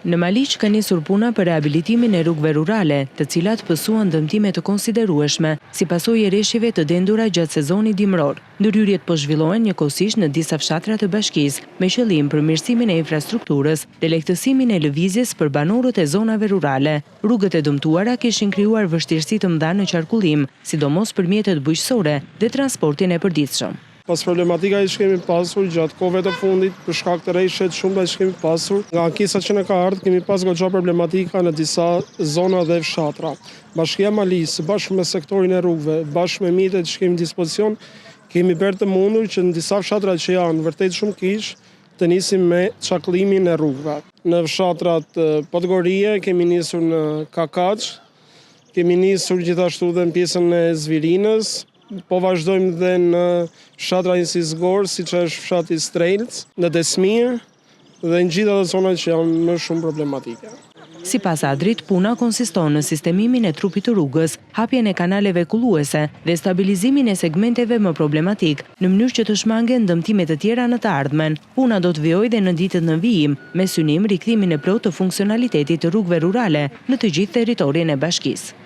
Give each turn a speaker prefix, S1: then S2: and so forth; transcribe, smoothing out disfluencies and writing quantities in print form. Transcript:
S1: Në Maliq ka nisur puna për rehabilitimin e rrugëve rurale, të cilat pësuan dëmtime të konsiderueshme, si pasojë e rreshjeve të dendura gjatë sezonit dimror. Ndërhyrjet po zhvillohen njëkohësisht në disa fshatra të bashkisë, me qëllim përmirësimin e infrastrukturës dhe lehtësimin e lëvizjes për banorët e zonave rurale. Rrugët e dëmtuara kishin krijuar vështirësi të mëdha në qarkullim, sidomos për mjetet bujqësore dhe transportin e përditshëm.
S2: Pas problematika që kemi pasur gjatë kohëve të fundit për shkak të rreshtet shumë që kemi pasur, nga ankesat që në ka ardhur kemi pas goxha problematika në disa zona dhe fshatra. Bashkia Malisë bashkë me sektorin e rrugëve, bashkë me mjetet që kemi dispozicion, kemi bërë të mundur që në disa fshatra që janë vërtet shumë kish të nisim me çakllimin e rrugëve. Në fshatrat Podgorie kemi nisur në Kakaç, kemi nisur gjithashtu dhe në pjesën e Zvirinës. Po vazhdojmë dhe në fshatratin si Zgorë, siç është fshati Strelc, në Desmir dhe në gjitha ato zonat që janë më shumë problematike.
S1: Sipas Adrit, puna konsiston në sistemimin e trupit të rrugës, hapjen e kanaleve kulluese dhe stabilizimin e segmenteve më problematik, në mënyrë që të shmangen dëmtime të tjera në të ardhmen. Puna do të vijojë dhe në ditët në vijim, me synim rikthimin e plotë të funksionalitetit të rrugëve rurale në të gjithë territorin e bashkisë.